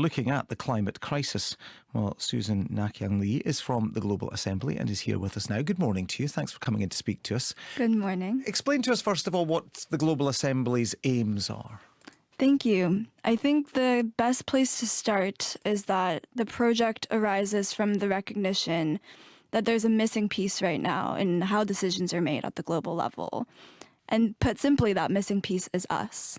looking at the climate crisis. Well, Susan Nakyung is from the Global Assembly and is here with us now. Good morning to you. Thanks for coming in to speak to us. Good morning. Explain to us, first of all, what the Global Assembly's aims are. Thank you. I think the best place to start is that the project arises from the recognition that there's a missing piece right now in how decisions are made at the global level. And put simply, that missing piece is us.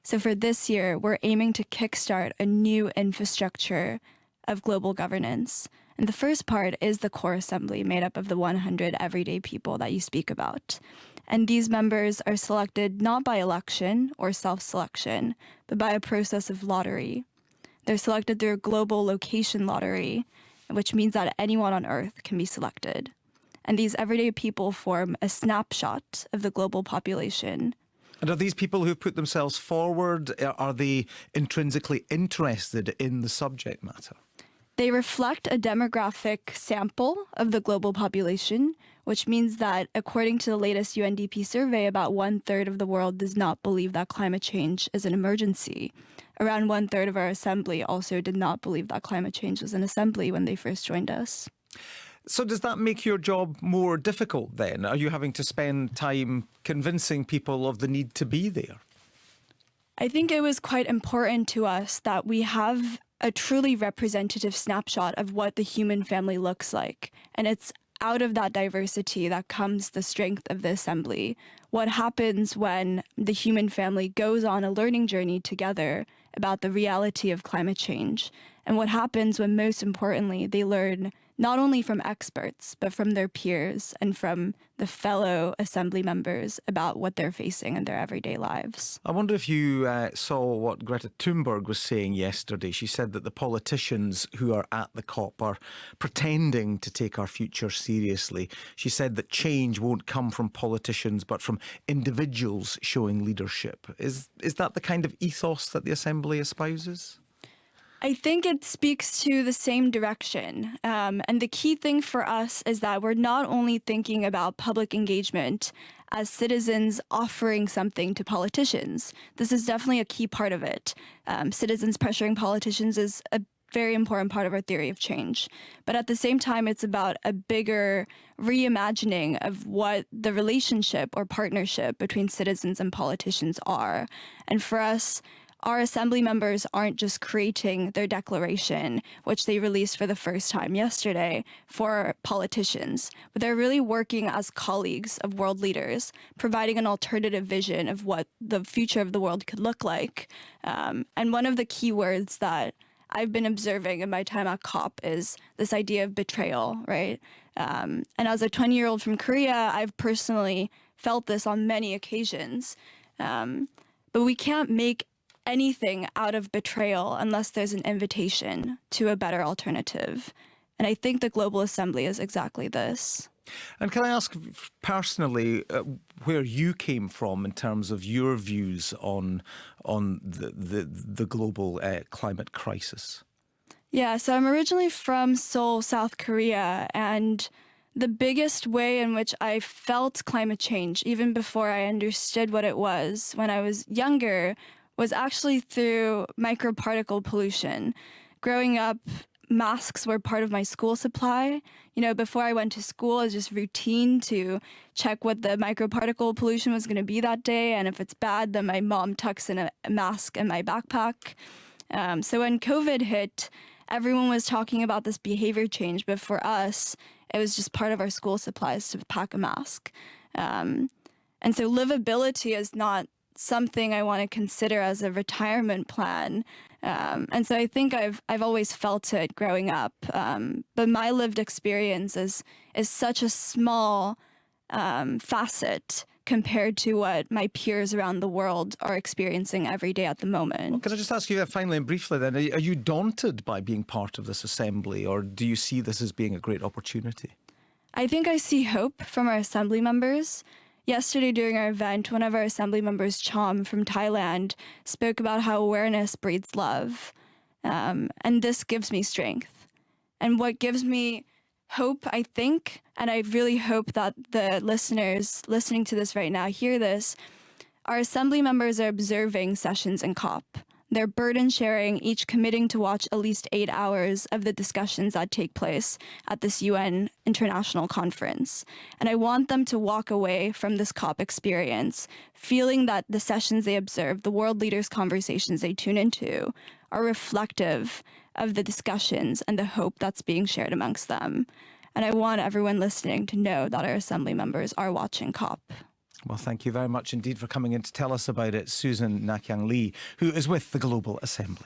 So for this year, we're aiming to kickstart a new infrastructure of global governance. And the first part is the core assembly made up of the 100 everyday people that you speak about. And these members are selected not by election or self-selection, but by a process of lottery. They're selected through a global location lottery, which means that anyone on Earth can be selected. And these everyday people form a snapshot of the global population. And are these people who've put themselves forward, are they intrinsically interested in the subject matter? They reflect a demographic sample of the global population, which means that according to the latest UNDP survey, about 1/3 of the world does not believe that climate change is an emergency. Around 1/3 of our assembly also did not believe that climate change was an assembly when they first joined us. So does that make your job more difficult then? Are you having to spend time convincing people of the need to be there? I think it was quite important to us that we have a truly representative snapshot of what the human family looks like. And it's out of that diversity that comes the strength of the assembly. What happens when the human family goes on a learning journey together about the reality of climate change, and what happens when, most importantly, they learn not only from experts, but from their peers and from the fellow assembly members about what they're facing in their everyday lives. I wonder if you saw what Greta Thunberg was saying yesterday. She said that the politicians who are at the COP are pretending to take our future seriously. She said that change won't come from politicians, but from individuals showing leadership. Is that the kind of ethos that the Assembly espouses? I think it speaks to the same direction. And the key thing for us is that we're not only thinking about public engagement as citizens offering something to politicians. This is definitely a key part of it. Citizens pressuring politicians is a very important part of our theory of change. But at the same time, it's about a bigger reimagining of what the relationship or partnership between citizens and politicians are. And for us, our assembly members aren't just creating their declaration, which they released for the first time yesterday, for politicians, but they're really working as colleagues of world leaders, providing an alternative vision of what the future of the world could look like. And one of the key words that I've been observing in my time at COP is this idea of betrayal, right? And as a 20-year-old from Korea, I've personally felt this on many occasions. But we can't make anything out of betrayal unless there's an invitation to a better alternative. And I think the Global Assembly is exactly this. And can I ask personally where you came from in terms of your views on the global climate crisis? Yeah, so I'm originally from Seoul, South Korea, and the biggest way in which I felt climate change, even before I understood what it was when I was younger, was actually through microparticle pollution. Growing up, masks were part of my school supply. You know, before I went to school, it was just routine to check what the microparticle pollution was going to be that day. And if it's bad, then my mom tucks in a mask in my backpack. So when COVID hit, everyone was talking about this behavior change. But for us, it was just part of our school supplies to pack a mask. And so livability is not something I want to consider as a retirement plan. And so I think I've always felt it growing up. But my lived experience is such a small facet compared to what my peers around the world are experiencing every day at the moment. Well, can I just ask you finally and briefly then, are you daunted by being part of this assembly, or do you see this as being a great opportunity? I think I see hope from our assembly members. Yesterday during our event, one of our assembly members, Chom from Thailand, spoke about how awareness breeds love. And this gives me strength. And what gives me hope, I think, and I really hope that the listeners listening to this right now hear this, our assembly members are observing sessions in COP. They're burden sharing, each committing to watch at least 8 hours of the discussions that take place at this UN international conference. And I want them to walk away from this COP experience feeling that the sessions they observe, the world leaders' conversations they tune into, are reflective of the discussions and the hope that's being shared amongst them. And I want everyone listening to know that our Assembly members are watching COP. Well, thank you very much indeed for coming in to tell us about it, Susan Nakyung Lee, who is with the Global Assembly.